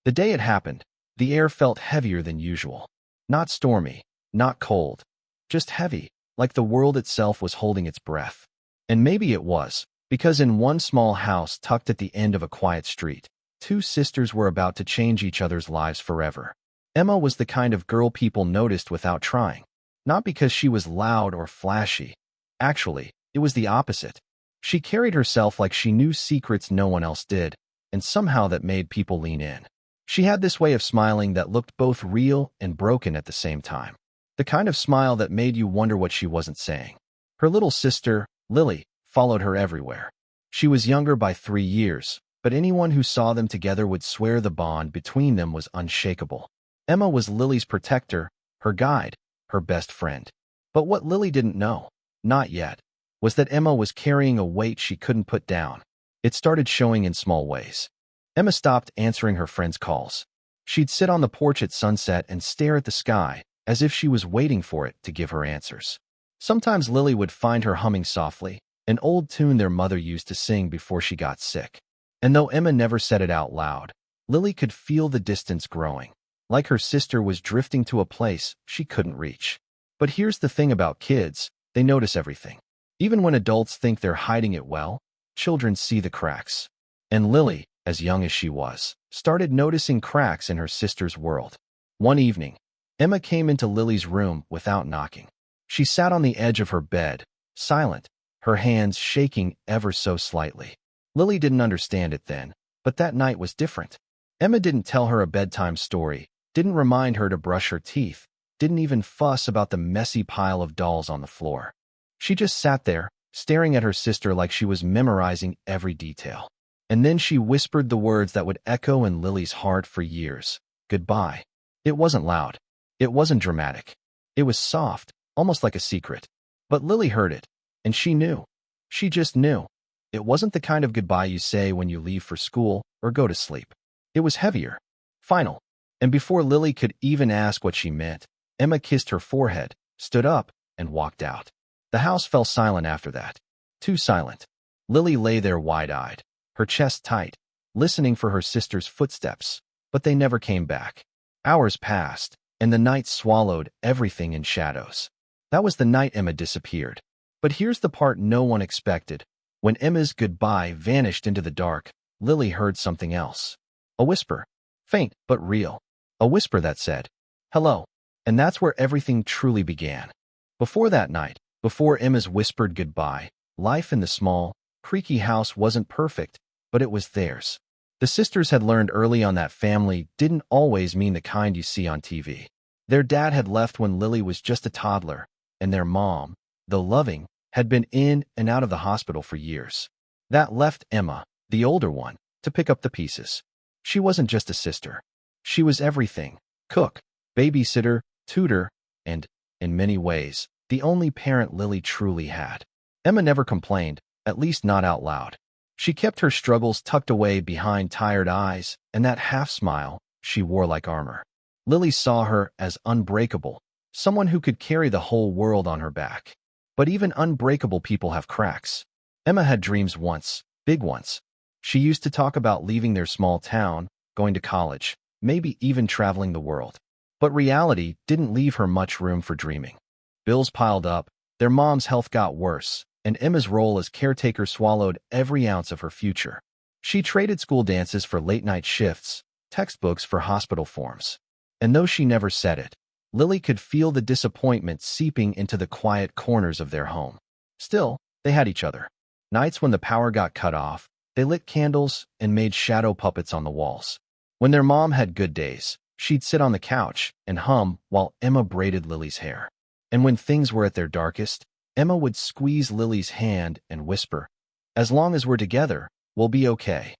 The day it happened, the air felt heavier than usual. Not stormy, not cold, just heavy, like the world itself was holding its breath. And maybe it was, because in one small house tucked at the end of a quiet street, two sisters were about to change each other's lives forever. Emma was the kind of girl people noticed without trying. Not because she was loud or flashy. Actually, it was the opposite. She carried herself like she knew secrets no one else did, and somehow that made people lean in. She had this way of smiling that looked both real and broken at the same time. The kind of smile that made you wonder what she wasn't saying. Her little sister, Lily, followed her everywhere. She was younger by 3 years, but anyone who saw them together would swear the bond between them was unshakable. Emma was Lily's protector, her guide, her best friend. But what Lily didn't know, not yet, was that Emma was carrying a weight she couldn't put down. It started showing in small ways. Emma stopped answering her friends' calls. She'd sit on the porch at sunset and stare at the sky, as if she was waiting for it to give her answers. Sometimes Lily would find her humming softly, an old tune their mother used to sing before she got sick. And though Emma never said it out loud, Lily could feel the distance growing, like her sister was drifting to a place she couldn't reach. But here's the thing about kids, they notice everything. Even when adults think they're hiding it well, children see the cracks. And Lily, as young as she was, started noticing cracks in her sister's world. One evening, Emma came into Lily's room without knocking. She sat on the edge of her bed, silent, her hands shaking ever so slightly. Lily didn't understand it then, but that night was different. Emma didn't tell her a bedtime story, didn't remind her to brush her teeth, didn't even fuss about the messy pile of dolls on the floor. She just sat there, staring at her sister like she was memorizing every detail. And then she whispered the words that would echo in Lily's heart for years. Goodbye. It wasn't loud. It wasn't dramatic. It was soft, almost like a secret. But Lily heard it, and she knew. She just knew. It wasn't the kind of goodbye you say when you leave for school or go to sleep. It was heavier, final. And before Lily could even ask what she meant, Emma kissed her forehead, stood up, and walked out. The house fell silent after that. Too silent. Lily lay there wide-eyed, her chest tight, listening for her sister's footsteps, but they never came back. Hours passed, and the night swallowed everything in shadows. That was the night Emma disappeared. But here's the part no one expected. When Emma's goodbye vanished into the dark, Lily heard something else. A whisper. Faint, but real. A whisper that said, "Hello." And that's where everything truly began. Before that night, before Emma's whispered goodbye, life in the small, creaky house wasn't perfect, but it was theirs. The sisters had learned early on that family didn't always mean the kind you see on TV. Their dad had left when Lily was just a toddler, and their mom, though loving, had been in and out of the hospital for years. That left Emma, the older one, to pick up the pieces. She wasn't just a sister. She was everything: cook, babysitter, tutor, and, in many ways, the only parent Lily truly had. Emma never complained, at least not out loud. She kept her struggles tucked away behind tired eyes, and that half-smile she wore like armor. Lily saw her as unbreakable, someone who could carry the whole world on her back. But even unbreakable people have cracks. Emma had dreams once, big ones. She used to talk about leaving their small town, going to college, maybe even traveling the world. But reality didn't leave her much room for dreaming. Bills piled up, their mom's health got worse, and Emma's role as caretaker swallowed every ounce of her future. She traded school dances for late-night shifts, textbooks for hospital forms. And though she never said it, Lily could feel the disappointment seeping into the quiet corners of their home. Still, they had each other. Nights when the power got cut off, they lit candles and made shadow puppets on the walls. When their mom had good days, she'd sit on the couch and hum while Emma braided Lily's hair. And when things were at their darkest, Emma would squeeze Lily's hand and whisper, "As long as we're together, we'll be okay."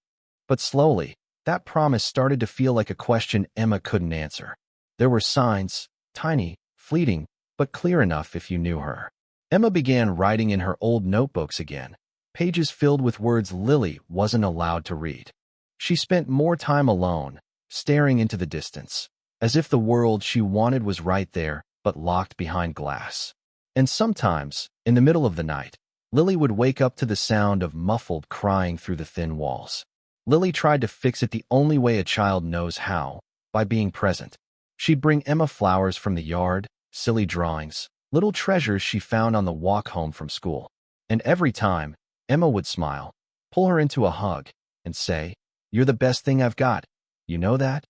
But slowly, that promise started to feel like a question Emma couldn't answer. There were signs, tiny, fleeting, but clear enough if you knew her. Emma began writing in her old notebooks again, pages filled with words Lily wasn't allowed to read. She spent more time alone, staring into the distance, as if the world she wanted was right there, but locked behind glass. And sometimes, in the middle of the night, Lily would wake up to the sound of muffled crying through the thin walls. Lily tried to fix it the only way a child knows how, by being present. She'd bring Emma flowers from the yard, silly drawings, little treasures she found on the walk home from school. And every time, Emma would smile, pull her into a hug, and say, "You're the best thing I've got. You know that?"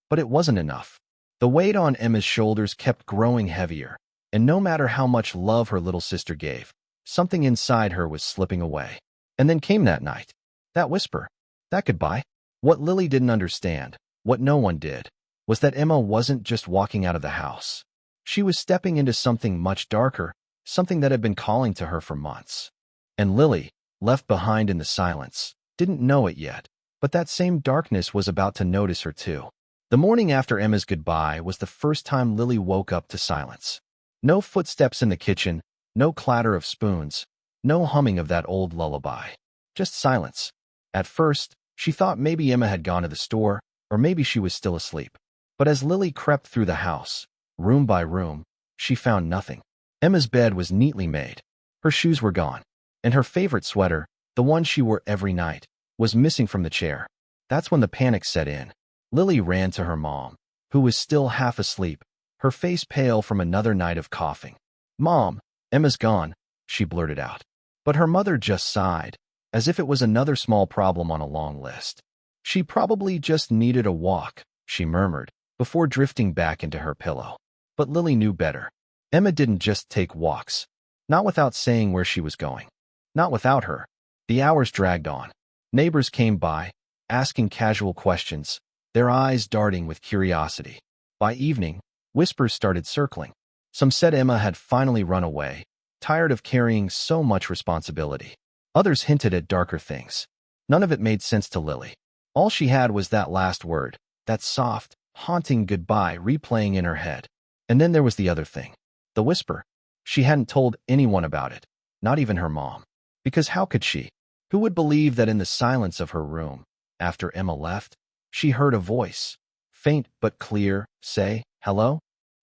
But it wasn't enough. The weight on Emma's shoulders kept growing heavier, and no matter how much love her little sister gave, something inside her was slipping away. And then came that night. That whisper. That goodbye. What Lily didn't understand, what no one did, was that Emma wasn't just walking out of the house. She was stepping into something much darker, something that had been calling to her for months. And Lily, left behind in the silence, didn't know it yet, but that same darkness was about to notice her too. The morning after Emma's goodbye was the first time Lily woke up to silence. No footsteps in the kitchen, no clatter of spoons, no humming of that old lullaby. Just silence. At first, she thought maybe Emma had gone to the store, or maybe she was still asleep. But as Lily crept through the house, room by room, she found nothing. Emma's bed was neatly made. Her shoes were gone. And her favorite sweater, the one she wore every night, was missing from the chair. That's when the panic set in. Lily ran to her mom, who was still half asleep, her face pale from another night of coughing. "Mom, Emma's gone," she blurted out. But her mother just sighed, as if it was another small problem on a long list. "She probably just needed a walk," she murmured, before drifting back into her pillow. But Lily knew better. Emma didn't just take walks. Not without saying where she was going. Not without her. The hours dragged on. Neighbors came by, asking casual questions, their eyes darting with curiosity. By evening, whispers started circling. Some said Emma had finally run away, tired of carrying so much responsibility. Others hinted at darker things. None of it made sense to Lily. All she had was that last word, that soft, haunting goodbye replaying in her head. And then there was the other thing. The whisper. She hadn't told anyone about it, not even her mom. Because how could she? Who would believe that in the silence of her room, after Emma left, she heard a voice, faint but clear, say, "Hello?"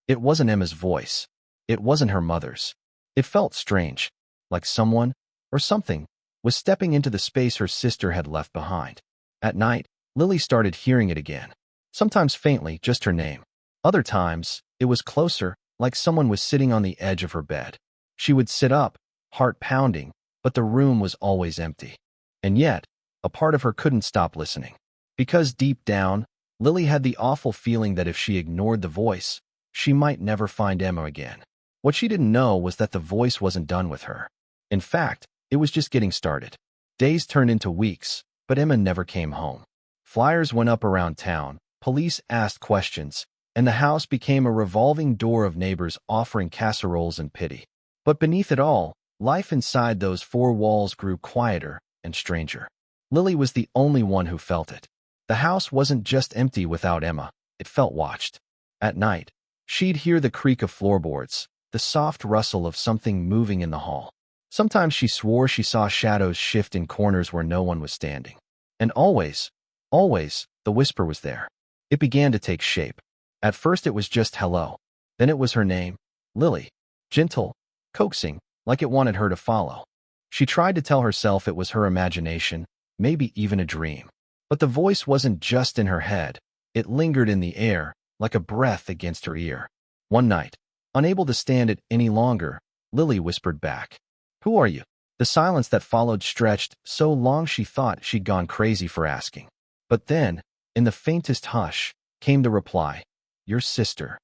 It wasn't Emma's voice. It wasn't her mother's. It felt strange, like someone, or something, was stepping into the space her sister had left behind. At night, Lily started hearing it again. Sometimes faintly, just her name. Other times, it was closer, like someone was sitting on the edge of her bed. She would sit up, heart pounding, but the room was always empty. And yet, a part of her couldn't stop listening. Because deep down, Lily had the awful feeling that if she ignored the voice, she might never find Emma again. What she didn't know was that the voice wasn't done with her. In fact, it was just getting started. Days turned into weeks, but Emma never came home. Flyers went up around town, police asked questions, and the house became a revolving door of neighbors offering casseroles and pity. But beneath it all, life inside those four walls grew quieter and stranger. Lily was the only one who felt it. The house wasn't just empty without Emma, it felt watched. At night, she'd hear the creak of floorboards, the soft rustle of something moving in the hall. Sometimes she swore she saw shadows shift in corners where no one was standing. And always, the whisper was there. It began to take shape. At first it was just hello. Then it was her name, Lily. Gentle, coaxing, like it wanted her to follow. She tried to tell herself it was her imagination, maybe even a dream. But the voice wasn't just in her head. It lingered in the air, like a breath against her ear. One night, unable to stand it any longer, Lily whispered back, "Who are you?" The silence that followed stretched so long she thought she'd gone crazy for asking. But then, in the faintest hush, came the reply, "Your sister."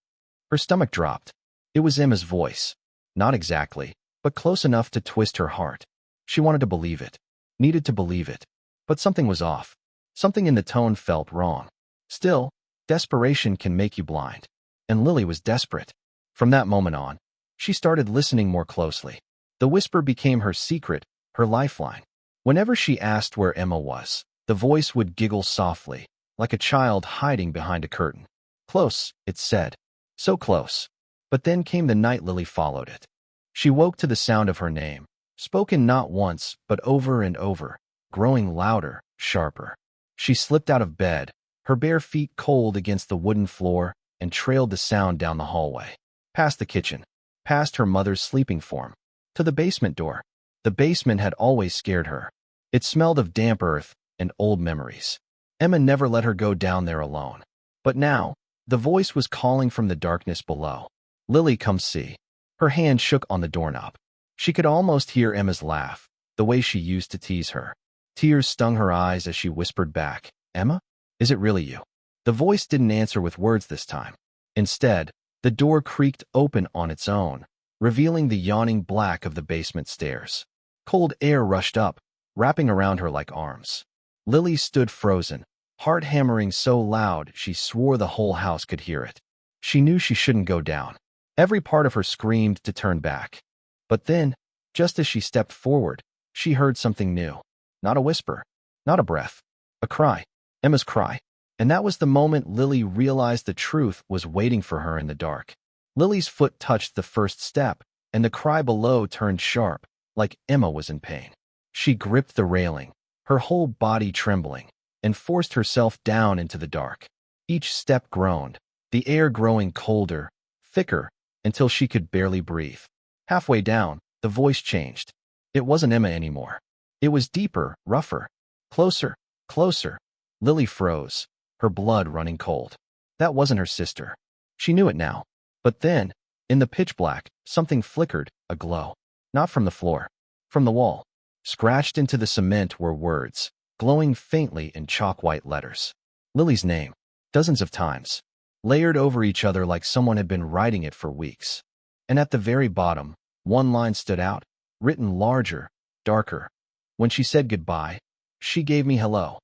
Her stomach dropped. It was Emma's voice. Not exactly, but close enough to twist her heart. She wanted to believe it, needed to believe it. But something was off. Something in the tone felt wrong. Still, desperation can make you blind. And Lily was desperate. From that moment on, she started listening more closely. The whisper became her secret, her lifeline. Whenever she asked where Emma was, the voice would giggle softly, like a child hiding behind a curtain. Close, it said. So close. But then came the night Lily followed it. She woke to the sound of her name, spoken not once, but over and over, growing louder, sharper. She slipped out of bed, her bare feet cold against the wooden floor, and trailed the sound down the hallway. Past the kitchen, past her mother's sleeping form, to the basement door. The basement had always scared her. It smelled of damp earth and old memories. Emma never let her go down there alone. But now, the voice was calling from the darkness below. Lily, come see. Her hand shook on the doorknob. She could almost hear Emma's laugh, the way she used to tease her. Tears stung her eyes as she whispered back, Emma? Is it really you? The voice didn't answer with words this time. Instead, the door creaked open on its own, revealing the yawning black of the basement stairs. Cold air rushed up, wrapping around her like arms. Lily stood frozen, heart hammering so loud she swore the whole house could hear it. She knew she shouldn't go down. Every part of her screamed to turn back. But then, just as she stepped forward, she heard something new. Not a whisper, not a breath, a cry, Emma's cry. And that was the moment Lily realized the truth was waiting for her in the dark. Lily's foot touched the first step, and the cry below turned sharp, like Emma was in pain. She gripped the railing, her whole body trembling, and forced herself down into the dark. Each step groaned, the air growing colder, thicker, until she could barely breathe. Halfway down, the voice changed. It wasn't Emma anymore. It was deeper, rougher, closer, closer. Lily froze, her blood running cold. That wasn't her sister. She knew it now. But then, in the pitch black, something flickered, a glow. Not from the floor, from the wall. Scratched into the cement were words, glowing faintly in chalk-white letters. Lily's name, dozens of times, layered over each other like someone had been writing it for weeks. And at the very bottom, one line stood out, written larger, darker. When she said goodbye, she gave me hello.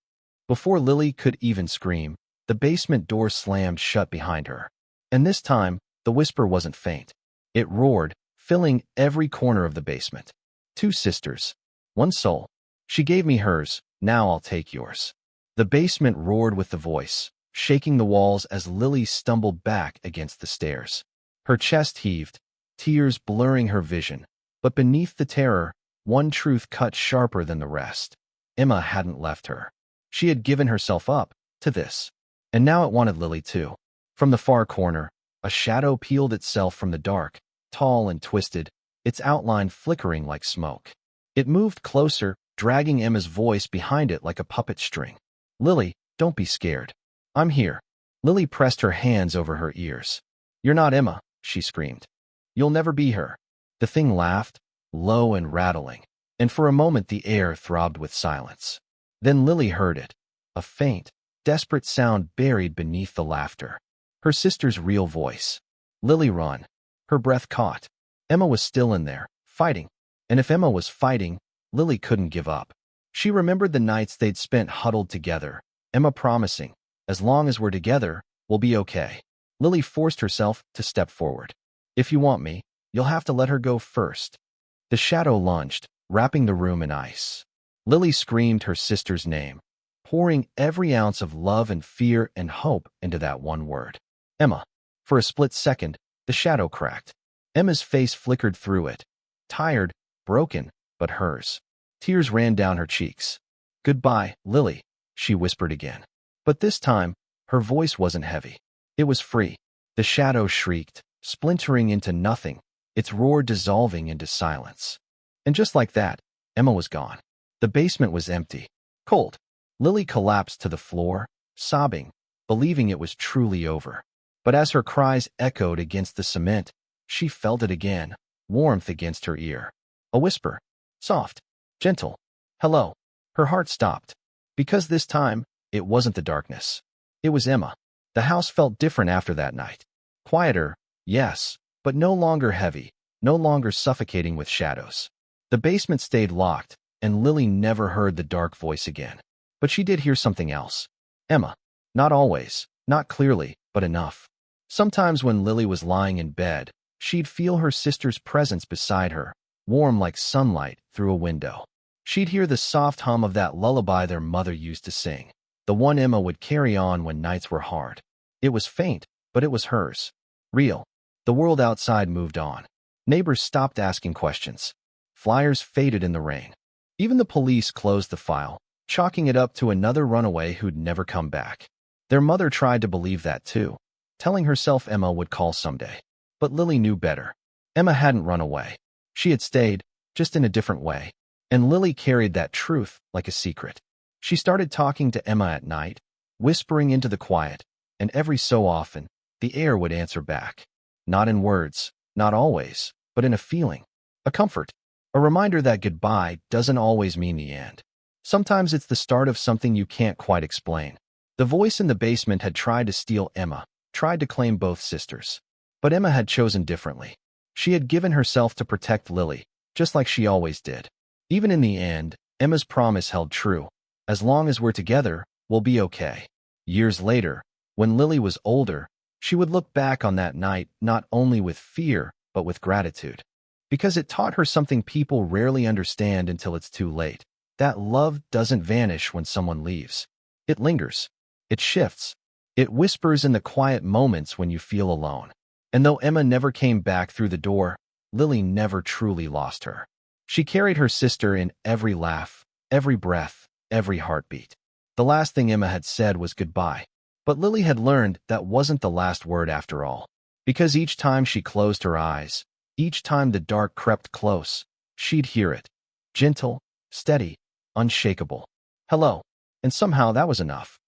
Before Lily could even scream, the basement door slammed shut behind her. And this time, the whisper wasn't faint. It roared, filling every corner of the basement. Two sisters, one soul. She gave me hers, now I'll take yours. The basement roared with the voice, shaking the walls as Lily stumbled back against the stairs. Her chest heaved, tears blurring her vision. But beneath the terror, one truth cut sharper than the rest. Emma hadn't left her. She had given herself up to this. And now it wanted Lily too. From the far corner, a shadow peeled itself from the dark, tall and twisted, its outline flickering like smoke. It moved closer, dragging Emma's voice behind it like a puppet string. Lily, don't be scared. I'm here. Lily pressed her hands over her ears. You're not Emma, she screamed. You'll never be her. The thing laughed, low and rattling, and for a moment the air throbbed with silence. Then Lily heard it, a faint, desperate sound buried beneath the laughter. Her sister's real voice. Lily, run. Her breath caught. Emma was still in there, fighting. And if Emma was fighting, Lily couldn't give up. She remembered the nights they'd spent huddled together, Emma promising, as long as we're together, we'll be okay. Lily forced herself to step forward. If you want me, you'll have to let her go first. The shadow lunged, wrapping the room in ice. Lily screamed her sister's name, pouring every ounce of love and fear and hope into that one word. Emma. For a split second, the shadow cracked. Emma's face flickered through it. Tired, broken, but hers. Tears ran down her cheeks. Goodbye, Lily, she whispered again. But this time, her voice wasn't heavy. It was free. The shadow shrieked, splintering into nothing, its roar dissolving into silence. And just like that, Emma was gone. The basement was empty, cold. Lily collapsed to the floor, sobbing, believing it was truly over. But as her cries echoed against the cement, she felt it again, warmth against her ear. A whisper, soft, gentle. Hello. Her heart stopped. Because this time, it wasn't the darkness. It was Emma. The house felt different after that night. Quieter, yes, but no longer heavy, no longer suffocating with shadows. The basement stayed locked, and Lily never heard the dark voice again. But she did hear something else. Emma. Not always, not clearly, but enough. Sometimes when Lily was lying in bed, she'd feel her sister's presence beside her, warm like sunlight through a window. She'd hear the soft hum of that lullaby their mother used to sing, the one Emma would carry on when nights were hard. It was faint, but it was hers. Real. The world outside moved on. Neighbors stopped asking questions. Flyers faded in the rain. Even the police closed the file, chalking it up to another runaway who'd never come back. Their mother tried to believe that too, telling herself Emma would call someday. But Lily knew better. Emma hadn't run away. She had stayed, just in a different way. And Lily carried that truth like a secret. She started talking to Emma at night, whispering into the quiet, and every so often, the air would answer back. Not in words, not always, but in a feeling, a comfort, a reminder that goodbye doesn't always mean the end. Sometimes it's the start of something you can't quite explain. The voice in the basement had tried to steal Emma, tried to claim both sisters. But Emma had chosen differently. She had given herself to protect Lily, just like she always did. Even in the end, Emma's promise held true. As long as we're together, we'll be okay. Years later, when Lily was older, she would look back on that night not only with fear, but with gratitude. Because it taught her something people rarely understand until it's too late. That love doesn't vanish when someone leaves. It lingers. It shifts. It whispers in the quiet moments when you feel alone. And though Emma never came back through the door, Lily never truly lost her. She carried her sister in every laugh, every breath, every heartbeat. The last thing Emma had said was goodbye. But Lily had learned that wasn't the last word after all. Because each time she closed her eyes, each time the dark crept close, she'd hear it. Gentle, steady, unshakable. Hello. And somehow that was enough.